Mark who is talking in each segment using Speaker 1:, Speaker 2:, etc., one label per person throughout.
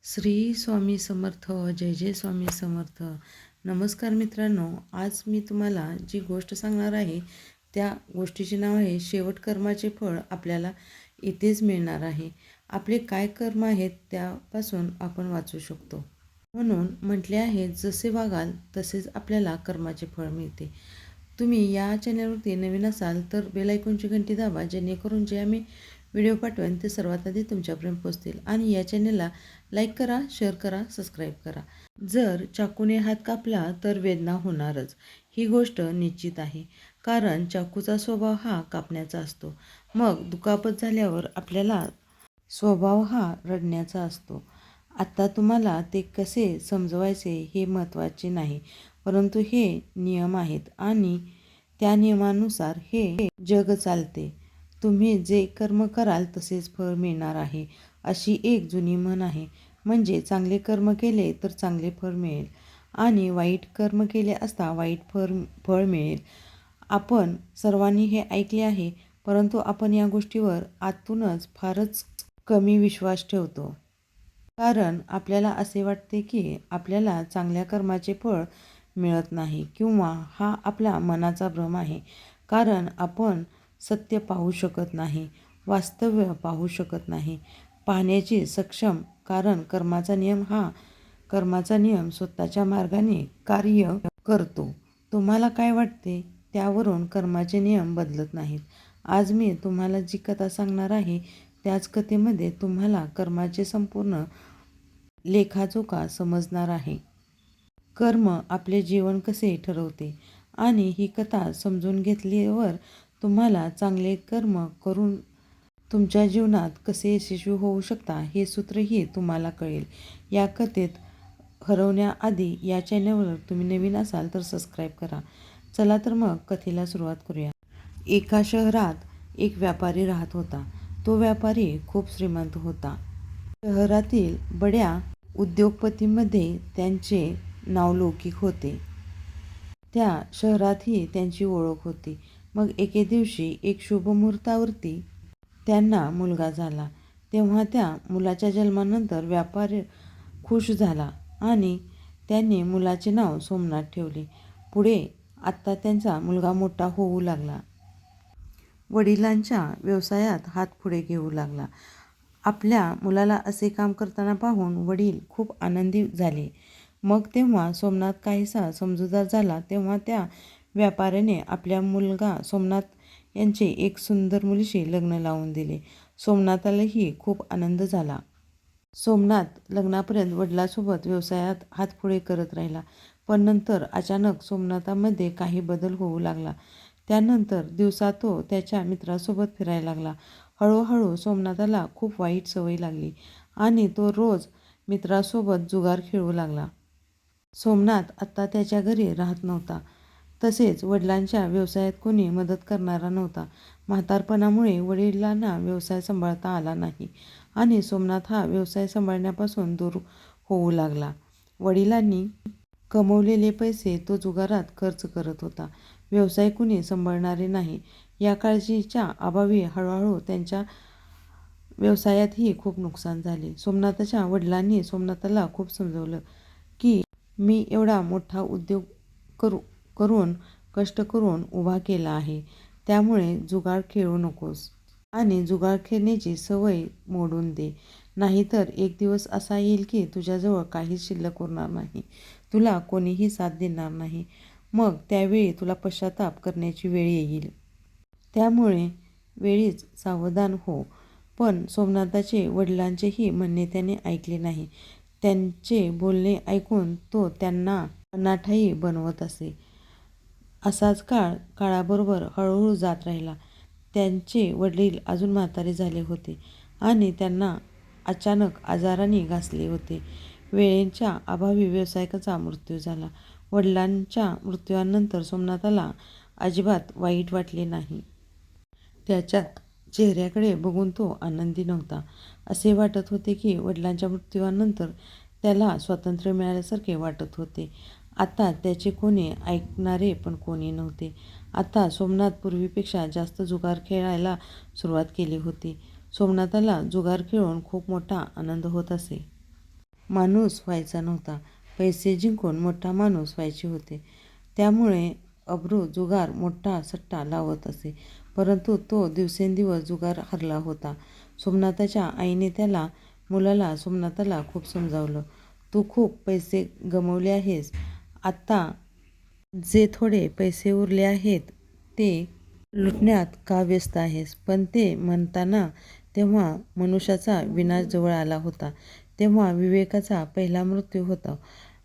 Speaker 1: श्री स्वामी समर्थ. जय जय स्वामी समर्थ. नमस्कार मित्रांनो, आज मी तुम्हाला जी गोष्ट सांगणार आहे त्या गोष्टीचे नाव आहे शेवट कर्माचे फळ आपल्याला इथेच मिळणार आहे. आपले काय कर्म आहेत त्यापासून आपण वाचू शकतो. म्हणून म्हटले आहे, जसे वागाल तसेच आपल्याला कर्माचे फळ मिळते. तुम्ही या चॅनलवरती नवीन असाल तर बेल आयकॉनची घंटी दाबा, जेणेकरून जे आम्ही व्हिडिओ पाठवेन ते सर्वात आधी तुमच्यापर्यंत पोहोचतील. आणि या चॅनलला लाईक करा, शेअर करा, सबस्क्राईब करा. जर चाकूने हात कापला तर वेदना होणारच, ही गोष्ट निश्चित आहे. कारण चाकूचा स्वभाव हा कापण्याचा असतो. मग दुखापत झाल्यावर आपल्याला स्वभाव हा रडण्याचा असतो. आता तुम्हाला ते कसे समजवायचे हे महत्त्वाचे नाही, परंतु हे नियम आहेत आणि त्या नियमानुसार हे जग चालते. तुम्ही जे कर्म कराल तसेच फळ मिळणार आहे, अशी एक जुनी म्हण आहे. म्हणजे चांगले कर्म केले तर चांगले फळ मिळेल आणि वाईट कर्म केले असता वाईट फळ मिळेल. आपण सर्वांनी हे ऐकले आहे, परंतु आपण या गोष्टीवर आतूनच फारच कमी विश्वास ठेवतो. कारण आपल्याला असे वाटते की आपल्याला चांगल्या कर्माचे फळ मिळत नाही, किंवा हा आपला मनाचा भ्रम आहे. कारण आपण सत्य पाहू शकत नाही, वास्तव्य पाहू शकत नाही. पाहण्याची सक्षम, कारण कर्माचा नियम स्वतःच्या मार्गाने कार्य करतो. तुम्हाला काय वाटते त्यावरून कर्माचे नियम बदलत नाहीत. आज मी तुम्हाला जी कथा सांगणार आहे त्याच कथेमध्ये तुम्हाला कर्माचे संपूर्ण लेखाजोखा समजणार आहे. कर्म आपले जीवन कसे ठरवते, आणि ही कथा समजून घेतल्यावर तुम्हाला चांगले कर्म करून तुमच्या जीवनात कसे यशस्वी होऊ शकता हे सूत्रही तुम्हाला कळेल. या कथेत हरवण्याआधी या चॅनलवर तुम्ही नवीन असाल तर सबस्क्राईब करा. चला तर मग कथेला सुरुवात करूया. एका शहरात एक व्यापारी राहत होता. तो व्यापारी खूप श्रीमंत होता. शहरातील बड्या उद्योगपतींमध्ये त्यांचे नावलौकिक होते. त्या शहरातही त्यांची ओळख होती. मग एके दिवशी एक शुभ मुहूर्तावरती त्यांना मुलगा झाला. तेव्हा त्या मुलाच्या जन्मानंतर व्यापारी खुश झाला आणि त्यांनी मुलाचे नाव सोमनाथ ठेवले. पुढे आता त्यांचा मुलगा मोठा होऊ लागला. वडिलांच्या व्यवसायात हात पुढे घेऊ लागला. आपल्या मुलाला असे काम करताना पाहून वडील खूप आनंदी झाले. मग तेव्हा सोमनाथ काहीसा समजूतदार झाला. तेव्हा त्या व्यापाऱ्याने आपल्या मुलगा सोमनाथ यांचे एक सुंदर मुलीशी लग्न लावून दिले. सोमनाथालाही खूप आनंद झाला. सोमनाथ लग्नापर्यंत वडिलांसोबत व्यवसायात हातपुढे करत राहिला. पण नंतर अचानक सोमनाथामध्ये काही बदल होऊ लागला. त्यानंतर दिवसा तो त्याच्या मित्रासोबत फिरायला लागला. हळूहळू सोमनाथाला खूप वाईट सवय लागली आणि तो रोज मित्रासोबत जुगार खेळू लागला. सोमनाथ आता त्याच्या घरी राहत नव्हता. तसेच वडिलांच्या व्यवसायात कोणी मदत करणारा नव्हता. म्हातारपणामुळे वडिलांना व्यवसाय सांभाळता आला नाही आणि सोमनाथ हा व्यवसाय सांभाळण्यापासून दूर होऊ लागला. वडिलांनी कमवलेले पैसे तो जुगारात खर्च करत होता. व्यवसाय कुणी सांभाळणारे नाही या काळजीच्या अभावी हळूहळू त्यांच्या व्यवसायातही खूप नुकसान झाले. सोमनाथाच्या वडिलांनी सोमनाथाला खूप समजवलं की मी एवढा मोठा उद्योग करून कष्ट करून उभा केला आहे, त्यामुळे जुगार खेळू नकोस आणि जुगार खेळण्याची सवय मोडून दे. नाहीतर एक दिवस असा येईल की तुझ्याजवळ काहीच शिल्लक उरणार नाही, तुला कोणीही साथ देणार नाही. मग त्यावेळी तुला पश्चाताप करण्याची वेळ येईल. त्यामुळे वेळीच सावधान हो. पण सोमनाथाचे वडिलांचेही म्हणणे त्याने ऐकले नाही. त्यांचे बोलणे ऐकून तो त्यांना अनाठायी बनवत असे. असाच काळाबरोबर हळूहळू जात राहिला. त्यांचे वडील अजून म्हातारे झाले होते आणि त्यांना अचानक आजाराने घासले होते. वेळेच्या अभावी व्यावसायिकाचा मृत्यू झाला. वडिलांच्या मृत्यूनंतर सोमनाथाला अजिबात वाईट वाटले नाही. त्याच्या चेहऱ्याकडे बघून तो आनंदी नव्हता. असे वाटत होते की वडिलांच्या मृत्यूनंतर त्याला स्वातंत्र्य मिळाल्यासारखे वाटत होते. आता त्याचे कोणी ऐकणारे पण कोणी नव्हते. आता सोमनाथ पूर्वीपेक्षा जास्त जुगार खेळायला सुरुवात केली होती. सोमनाथाला जुगार खेळून खूप मोठा आनंद होत असे. माणूस व्हायचा नव्हता. पैसे जिंकून मोठा माणूस व्हायचे होते. त्यामुळे अब्रू जुगार मोठा सट्टा लावत असे. परंतु तो दिवसेंदिवस जुगार हरला होता. सोमनाथाच्या आईने त्याला मुलाला सोमनाथाला खूप समजावलं. तू खूप पैसे गमावले आहेस. आत्ता जे थोडे पैसे उरले आहेत ते लुटण्यात का व्यस्त आहेस? पण ते म्हणताना तेव्हा मनुष्याचा विनाश जवळ आला होता. तेव्हा विवेकाचा पहिला मृत्यू होतो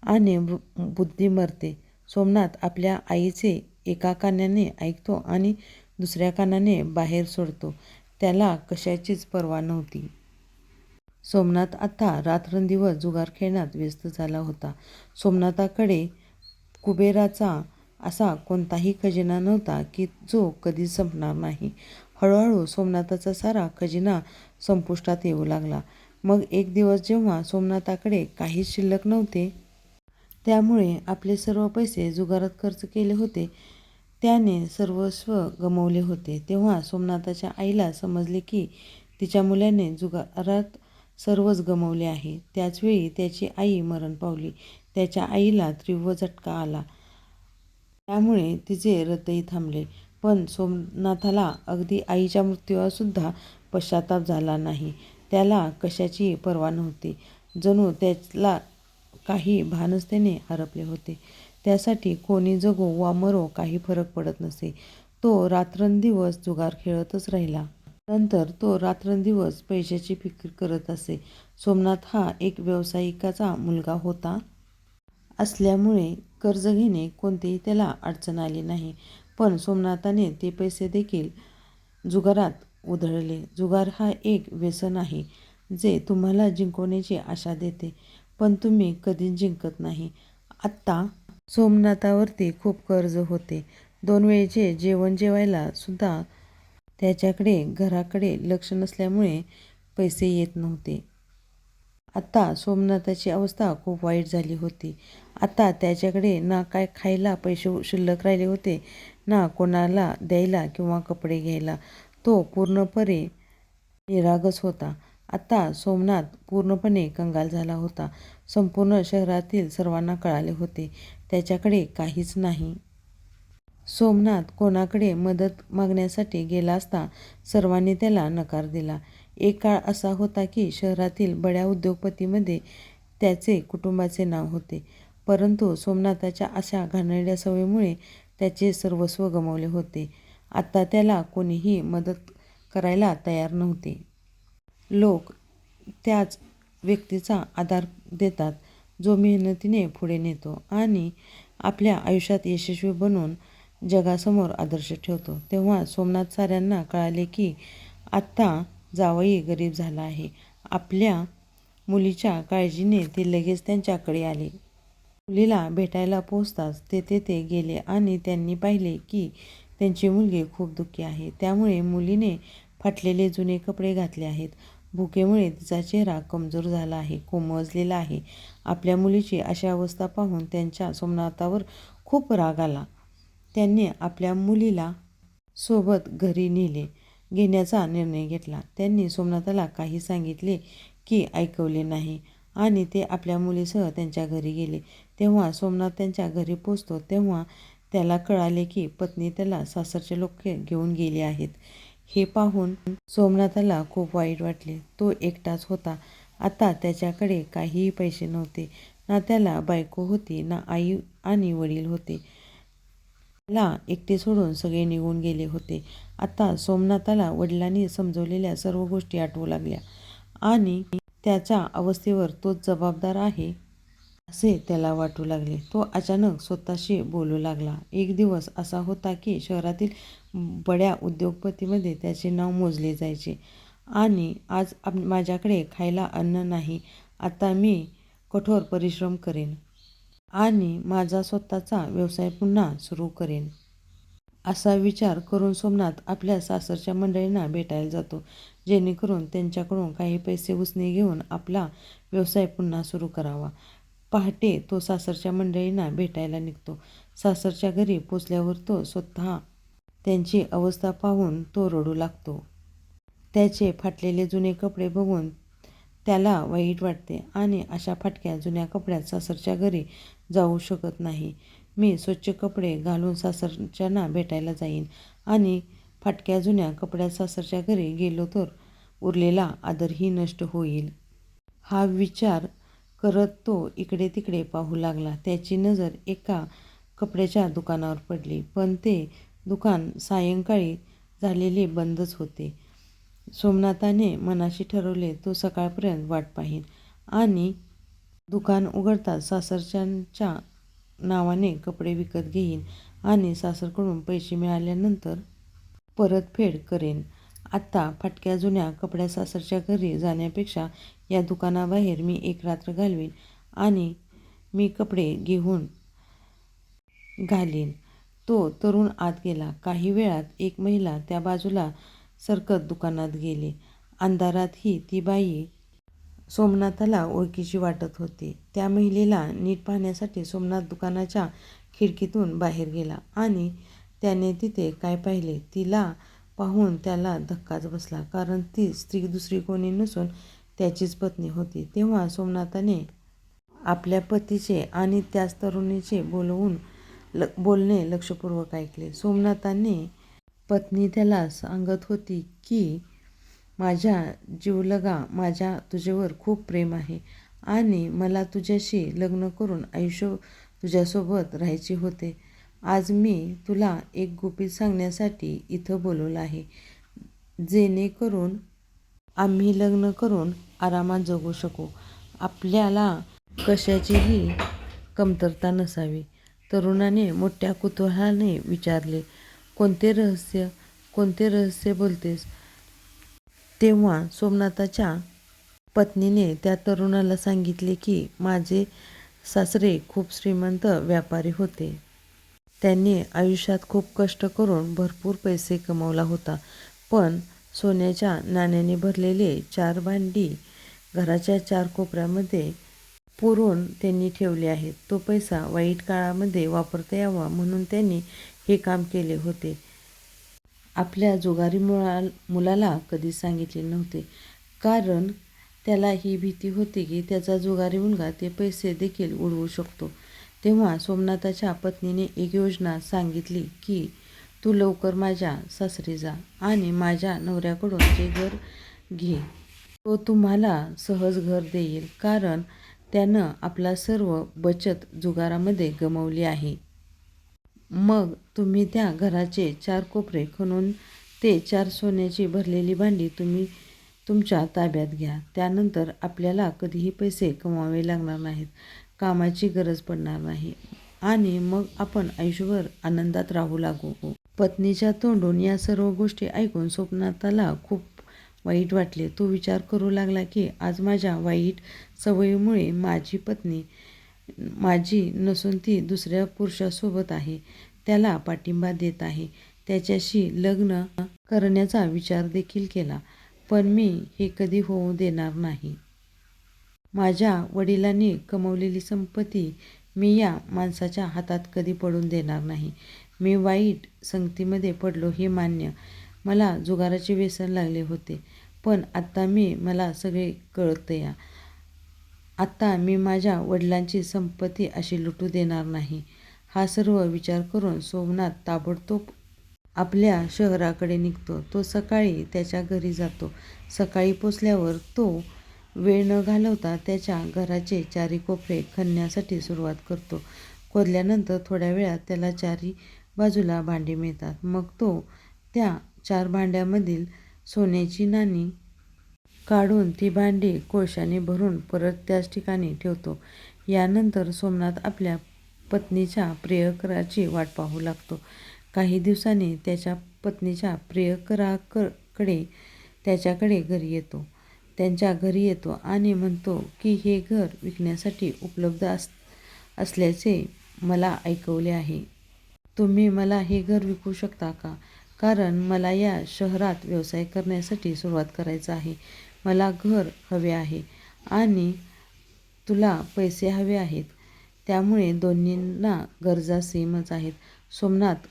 Speaker 1: आणि बुद्धी मरते. सोमनाथ आपल्या आईचे एका कानाने ऐकतो आणि दुसऱ्या कानाने बाहेर सोडतो. त्याला कशाचीच पर्वा नव्हती. सोमनाथ आता रात्रंदिवस जुगार खेळण्यात व्यस्त झाला होता. सोमनाथाकडे कुबेराचा असा कोणताही खजिना नव्हता की जो कधीच संपणार नाही. हळूहळू सोमनाथाचा सारा खजिना संपुष्टात येऊ लागला. मग एक दिवस जेव्हा सोमनाथाकडे काहीच शिल्लक नव्हते, त्यामुळे आपले सर्व पैसे जुगारात खर्च केले होते, त्याने सर्वस्व गमावले होते, तेव्हा सोमनाथाच्या आईला समजले की तिच्या मुलाने जुगारात सर्वच गमावले आहे. त्याचवेळी त्याची आई मरण पावली. त्याच्या आईला तीव्र झटका आला. त्यामुळे तिचे हृदय थांबले. पण सोमनाथाला अगदी आईच्या मृत्यूचासुद्धा पश्चाताप झाला नाही. त्याला कशाचीही पर्वा नव्हती. जणू त्याला काही भानच त्याने हरपले होते. त्यासाठी कोणी जगो वा मरो काही फरक पडत नसे. तो रात्रंदिवस जुगार खेळतच राहिला. नंतर तो रात्रंदिवस पैशाची फिकीर करत असे. सोमनाथ हा एक व्यावसायिकाचा मुलगा होता असल्यामुळे कर्ज घेणे कोणतेही त्याला अडचण आली नाही. पण सोमनाथाने ते पैसे देखील जुगारात उधळले. जुगार हा एक व्यसन आहे जे तुम्हाला जिंकण्याची आशा देते, पण तुम्ही कधीच जिंकत नाही. आत्ता सोमनाथावरती खूप कर्ज होते. 2 वेळेचे जेवण जेवायला सुद्धा त्याच्याकडे घराकडे लक्ष नसल्यामुळे पैसे येत नव्हते. आता सोमनाथाची अवस्था खूप वाईट झाली होती. आता त्याच्याकडे ना काय खायला पैसे शिल्लक राहिले होते, ना कोणाला द्यायला किंवा कपडे घ्यायला. तो पूर्णपणे निरागस होता. आता सोमनाथ पूर्णपणे कंगाल झाला होता. संपूर्ण शहरातील सर्वांना कळाले होते त्याच्याकडे काहीच नाही. सोमनाथ कोणाकडे मदत मागण्यासाठी गेला असता सर्वांनी त्याला नकार दिला. एक काळ असा होता की शहरातील बड्या उद्योगपतींमध्ये त्याचे कुटुंबाचे नाव होते. परंतु सोमनाथाच्या अशा घाणेरड्या सवयीमुळे त्याचे सर्वस्व गमावले होते. आता त्याला कोणीही मदत करायला तयार नव्हते. लोक त्याच व्यक्तीचा आधार देतात जो मेहनतीने पुढे नेतो आणि आपल्या आयुष्यात यशस्वी बनून जगासमोर आदर्श ठेवतो. तेव्हा सोमनाथ साऱ्यांना कळाले की आता जावई गरीब झाला आहे. आपल्या मुलीच्या काळजीने ते लगेच त्यांच्याकडे आले. मुलीला भेटायला पोहोचताच ते तेथे गेले आणि त्यांनी पाहिले की त्यांची मुलगी खूप दुःखी आहे. त्यामुळे मुलीने फाटलेले जुने कपडे घातले आहेत. भुकेमुळे तिचा चेहरा कमजोर झाला आहे, कोमेजलेला आहे. आपल्या मुलीची अशी अवस्था पाहून त्यांच्या सोमनाथावर खूप राग आला. त्यांनी आपल्या मुलीला सोबत घरी घेण्याचा निर्णय घेतला. त्यांनी सोमनाथाला काही सांगितले की ऐकवले नाही आणि ते आपल्या मुलीसह त्यांच्या घरी गेले. तेव्हा सोमनाथ त्यांच्या घरी पोहोचतो तेव्हा त्याला कळाले की पत्नी त्याला सासरचे लोक घेऊन गेले आहेत. हे पाहून सोमनाथाला खूप वाईट वाटले. तो एकटाच होता. आता त्याच्याकडे काहीही पैसे नव्हते. ना त्याला बायको होती, ना आई आणि वडील होते. त्याला एकटे सोडून सगळे निघून गेले होते. आता सोमनाथाला वडिलांनी समजवलेल्या सर्व गोष्टी आठवू लागल्या आणि त्याच्या अवस्थेवर तोच जबाबदार आहे असे त्याला वाटू लागले. तो अचानक स्वतःशी बोलू लागला. एक दिवस असा होता की शहरातील बड्या उद्योगपतींमध्ये त्याचे नाव मोजले जायचे आणि आज माझ्याकडे खायला अन्न नाही. आता मी कठोर परिश्रम करेन आणि माझा स्वतःचा व्यवसाय पुन्हा सुरू करेन. असा विचार करून सोमनाथ आपल्या सासरच्या मंडळींना भेटायला जातो, जेणेकरून त्यांच्याकडून काही पैसे उसने घेऊन आपला व्यवसाय पुन्हा सुरू करावा. पहाटे तो सासरच्या मंडळींना भेटायला निघतो. सासरच्या घरी पोचल्यावर तो स्वतः त्यांची अवस्था पाहून तो रडू लागतो. त्याचे फाटलेले जुने कपडे बघून त्याला वाईट वाटते आणि अशा फाटक्या जुन्या कपड्यात सासरच्या घरी जाऊ शकत नाही. मी स्वच्छ कपडे घालून सासरच्यांना भेटायला जाईन आणि फाटक्या जुन्या कपड्यात सासरच्या घरी गेलो तर उरलेला आदरही नष्ट होईल. हा विचार करत तो इकडे तिकडे पाहू लागला. त्याची नजर एका कपड्याच्या दुकानावर पडली, पण ते दुकान सायंकाळी झालेले बंदच होते. सोमनाथाने मनाशी ठरवले, तो सकाळपर्यंत वाट पाहीन आणि दुकान उघडताच सासरच्यांच्या नावाने कपडे विकत घेईन आणि सासरकडून पैसे मिळाल्यानंतर परतफेड करेन. आत्ता फाटक्या जुन्या कपड्यात सासरच्या घरी जाण्यापेक्षा या दुकानाबाहेर मी एक रात्र घालवीन आणि मी कपडे घेऊन घालीन. तो तरुण आत गेला. काही वेळात एक महिला त्या बाजूला सरकत दुकानात गेली. अंधारातही ती बाई सोमनाथाला ओळखीची वाटत होती. त्या महिलेला नीट पाहण्यासाठी सोमनाथ दुकानाच्या खिडकीतून बाहेर गेला आणि त्याने तिथे काय पाहिले तिला पाहून त्याला धक्काच बसला, कारण ती स्त्री दुसरी कोणी नसून त्याचीच पत्नी होती. तेव्हा सोमनाथाने आपल्या पतीचे आणि त्याच तरुणीचे बोलणे लक्षपूर्वक ऐकले. सोमनाथाने पत्नी त्याला सांगत होती की माझ्या जीवलगा, माझ्या तुझ्यावर खूप प्रेम आहे आणि मला तुझ्याशी लग्न करून आयुष्य तुझ्यासोबत राहायचे होते. आज मी तुला एक गुपित सांगण्यासाठी इथं बोलवलं आहे, जेणेकरून आम्ही लग्न करून आरामात जगू शकू. आपल्याला कशाचीही कमतरता नसावी. तरुणाने मोठ्या कुतूहलाने विचारले, कोणते रहस्य? कोणते रहस्य बोलतेस? तेव्हा सोमनाथाच्या पत्नीने त्या तरुणाला सांगितले की माझे सासरे खूप श्रीमंत व्यापारी होते. त्यांनी आयुष्यात खूप कष्ट करून भरपूर पैसे कमवला होता, पण सोन्याच्या नाण्याने भरलेले 4 भांडी घराच्या 4 कोपऱ्यामध्ये पुरून त्यांनी ठेवले आहेत. तो पैसा वाईट काळामध्ये वापरता यावा म्हणून त्यांनी हे काम केले होते. आपल्या जुगारी मुलाला कधीच सांगितले नव्हते, कारण त्याला ही भीती होती की त्याचा जुगारी मुलगा ते पैसे देखील उडवू शकतो. तेव्हा सोमनाथाच्या पत्नीने एक योजना सांगितली की तू लवकर माझ्या सासरी जा आणि माझ्या नवऱ्याकडून जे घर घे, तो तुम्हाला सहज घर देईल, कारण त्यानं आपला सर्व बचत जुगारामध्ये गमावली आहे. मग तुम्ही त्या घराचे 4 कोपरे खणून ते 4 सोन्याची भरलेली भांडी तुम्ही तुमच्या ताब्यात घ्या. त्यानंतर आपल्याला कधीही पैसे कमवावे लागणार नाहीत, कामाची गरज पडणार नाही आणि मग आपण आयुष्यभर आनंदात राहू लागू. पत्नीच्या तोंडून या सर्व गोष्टी ऐकून सोमनाथाला खूप वाईट वाटले. तो विचार करू लागला की आज माझ्या वाईट सवयीमुळे माझी पत्नी माझी नसून ती दुसऱ्या पुरुषासोबत आहे, त्याला पाठिंबा देत आहे, त्याच्याशी लग्न करण्याचा विचार देखील केला, पण मी हे कधी होऊ देणार नाही. माझ्या वडिलांनी कमवलेली संपत्ती मी या माणसाच्या हातात कधी पडून देणार नाही. मी वाईट संगतीमध्ये पडलो हे मान्य. मला जुगाराचे व्यसन लागले होते, पण आता मला सगळे कळतंय. आता मी माझ्या वडिलांची संपत्ती अशी लुटू देणार नाही. हा सर्व विचार करून सोमनाथ ताबडतोब आपल्या शहराकडे निघतो. तो सकाळी त्याच्या घरी जातो. सकाळी पोचल्यावर तो वेळ न घालवता त्याच्या घराचे 4ही कोपरे खणण्यासाठी सुरुवात करतो. खोदल्यानंतर थोड्या वेळात त्याला 4ही बाजूला भांडी मिळतात. मग तो त्या 4 भांड्यामधील सोन्याची नाणी काढून ती भांडी कोळशाने भरून परत त्याच ठिकाणी ठेवतो. यानंतर सोमनाथ आपल्या पत्नीच्या प्रियकराची वाट पाहू लागतो. काही दिवसांनी त्याच्या पत्नीच्या प्रियकराकडे त्याच्याकडे त्यांच्या घरी येतो आणि म्हणतो की हे घर विकण्यासाठी उपलब्ध असल्याचे मला ऐकवले आहे. तुम्ही मला हे घर विकू शकता का? कारण मला या शहरात व्यवसाय करण्यासाठी सुरुवात करायचं आहे. मला घर हवे आहे आणि तुला पैसे हवे आहेत, त्यामुळे दोन्हींना गरजा सेमच आहेत. सोमनाथ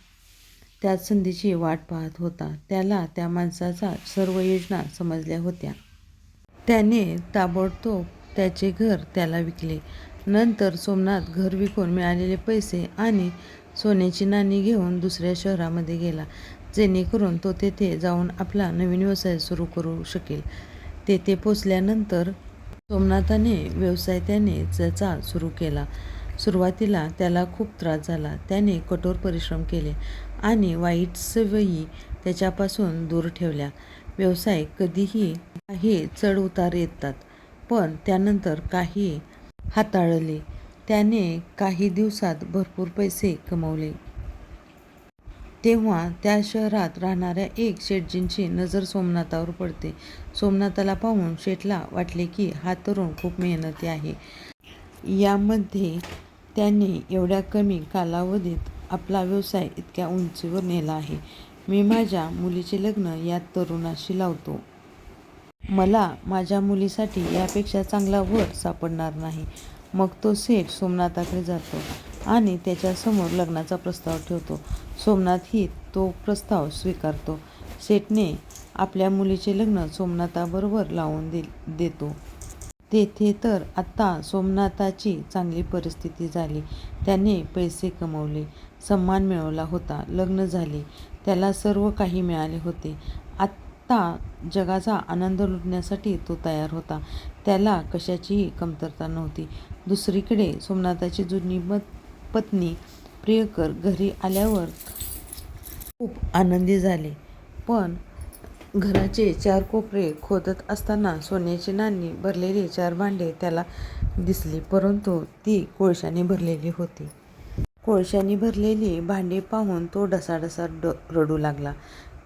Speaker 1: त्याच संधीची वाट पाहत होता. त्याला त्या माणसाच्या सर्व योजना समजल्या होत्या. त्याने ताबडतोब त्याचे घर त्याला विकले. नंतर सोमनाथ घर विकून मिळालेले पैसे आणि सोन्याची नाणी घेऊन दुसऱ्या शहरामध्ये गेला, जेणेकरून तो तेथे जाऊन आपला नवीन व्यवसाय सुरू करू शकेल. तेथे पोचल्यानंतर सोमनाथाने व्यवसाय त्याचा सुरू केला. सुरुवातीला त्याला खूप त्रास झाला. त्याने कठोर परिश्रम केले आणि वाईट सवयी त्याच्यापासून दूर ठेवल्या. व्यवसाय कधीही काही चढ-उतार येतात, पण त्यानंतर काही हाताळले. त्याने काही दिवसात भरपूर पैसे कमवले. तेव्हा त्या शहरात राहणाऱ्या एक शेठजींची नजर सोमनाथावर पडते. सोमनाथाला पाहून शेठला वाटले की हा तरुण खूप मेहनती आहे. यामध्ये त्याने एवढ्या कमी कालावधीत आपला व्यवसाय इतक्या उंचीवर नेला आहे. मी माझ्या मुलीचे लग्न या तरुणाशी लावतो. मला माझ्या मुलीसाठी यापेक्षा चांगला वर सापडणार नाही. मग तो सेठ सोमनाथाकडे जातो आणि त्याच्यासमोर लग्नाचा प्रस्ताव ठेवतो. सोमनाथही तो प्रस्ताव स्वीकारतो. सेठने आपल्या मुलीचे लग्न सोमनाथाबरोबर लावून देतो. तेथे तर आता सोमनाथाची चांगली परिस्थिती झाली. त्याने पैसे कमवले, सन्मान मिळवला होता, लग्न झाले, त्याला सर्व काही मिळाले होते. आता जगाचा आनंद लुटण्यासाठी तो तयार होता. त्याला कशाचीही कमतरता नव्हती. दुसरीकडे सोमनाथाची जुनी पत्नी प्रियकर घरी आल्यावर खूप आनंदी झाले. पण घराचे 4 कोपरे खोदत असताना सोन्याची नाणी भरलेली 4 भांडे त्याला दिसली, परंतु ती कोळशाने भरलेली होती. कोळशाने भरलेली भांडी पाहून तो ढसाढसा रडू लागला.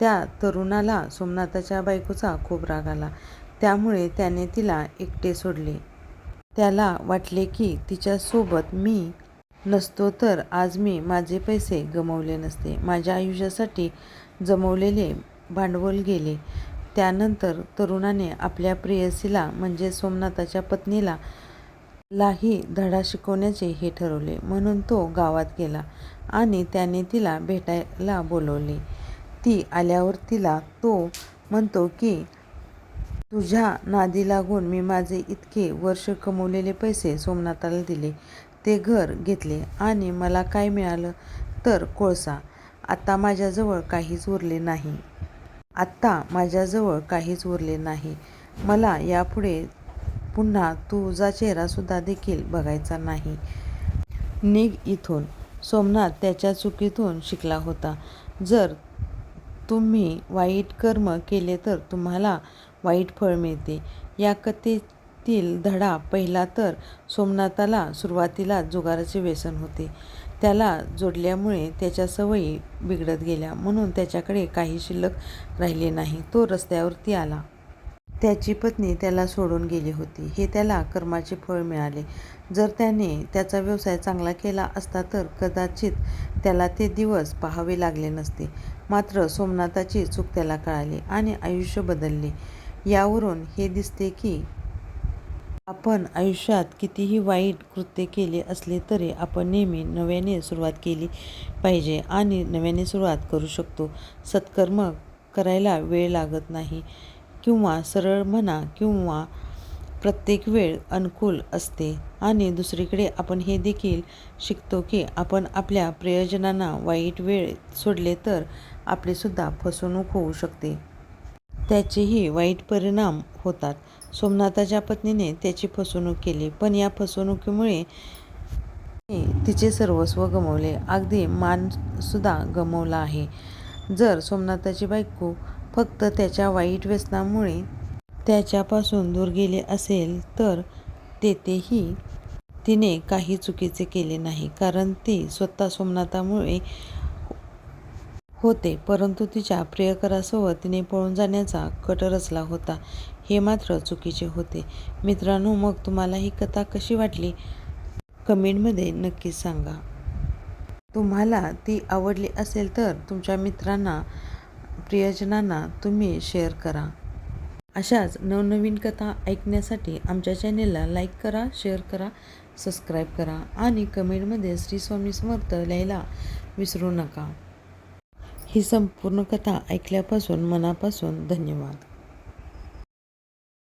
Speaker 1: त्या तरुणाला सोमनाथाच्या बायकोचा खूप राग आला. त्यामुळे त्याने तिला एकटे सोडले. त्याला वाटले की तिच्यासोबत मी नसतो तर आज मी माझे पैसे गमावले नसते. माझ्या आयुष्यासाठी जमवलेले भांडवल गेले. त्यानंतर तरुणाने आपल्या प्रेयसीला म्हणजे सोमनाथाच्या पत्नीला लाही धडा शिकवण्याचे हे ठरवले. म्हणून तो गावात गेला आणि त्याने तिला भेटायला बोलवले. ती आल्यावर तिला तो म्हणतो की तुझ्या नादी लागून मी माझे इतके वर्ष कमवलेले पैसे सोमनाथाला दिले, ते घर घेतले आणि मला काय मिळालं तर कोळसा. आता माझ्याजवळ काहीच उरले नाही. मला यापुढे पुन्हा तुझा चेहरासुद्धा देखील बघायचा नाही. निघ इथून. सोमनाथ त्याच्या चुकीतून शिकला होता. जर तुम्ही वाईट कर्म केले तर तुम्हाला वाईट फळ मिळते. या कथेतील धडा पहिला तर सोमनाथाला सुरुवातीला जुगाराचे व्यसन होते. त्याला जोडल्यामुळे त्याच्या सवयी बिघडत गेल्या, म्हणून त्याच्याकडे काही शिल्लक राहिले नाही. तो रस्त्यावरती आला. त्याची पत्नी त्याला सोडून गेली होती. हे त्याला कर्माचे फळ मिळाले. जर त्याने त्याचा व्यवसाय चांगला केला असता तर कदाचित त्याला ते दिवस पाहावे लागले नसते. मात्र सोमनाथाची चूक त्याला कळाली आणि आयुष्य बदलले. यावरून हे दिसते की आपण आयुष्यात कितीही वाईट कृत्य केले असले तरी आपण नेहमी नव्याने सुरुवात केली पाहिजे आणि नव्याने सुरुवात करू शकतो. सत्कर्म करायला वेळ लागत नाही किंवा सरळ म्हणा किंवा प्रत्येक वेळ अनुकूल असते. आणि दुसरीकडे आपण हे देखील शिकतो की आपण आपल्या प्रियजनांना वाईट वेळ सोडले तर आपलीसुद्धा फसवणूक होऊ शकते. त्याचेही वाईट परिणाम होतात. सोमनाथाच्या पत्नीने त्याची फसवणूक केली, पण या फसवणुकीमुळे तिचे सर्वस्व गमावले, अगदी मानसुद्धा गमावला आहे. जर सोमनाथाची बायको फक्त त्याच्या वाईट व्यसनामुळे त्याच्यापासून दूर गेली असेल तर तेथेही तिने काही चुकीचे केले नाही, कारण ती स्वतः सोमनाथामुळे होते, परंतु तिच्या प्रियकरासोबत तिने पळून जाण्याचा कट रचला होता. हे मात्र चुकीचे होते. मित्रांनो, मग तुम्हाला ही कथा कशी वाटली कमेंटमध्ये नक्कीच सांगा. तुम्हाला ती आवडली असेल तर तुमच्या मित्रांना, प्रियजनांना तुम्ही शेअर करा. अशाच नवनवीन कथा ऐकण्यासाठी आमच्या चॅनेलला लाईक करा, शेअर करा, सबस्क्राईब करा आणि कमेंटमध्ये श्री स्वामी समर्थ लिहायला विसरू नका. ही संपूर्ण कथा ऐकल्यापासून मनापासून धन्यवाद.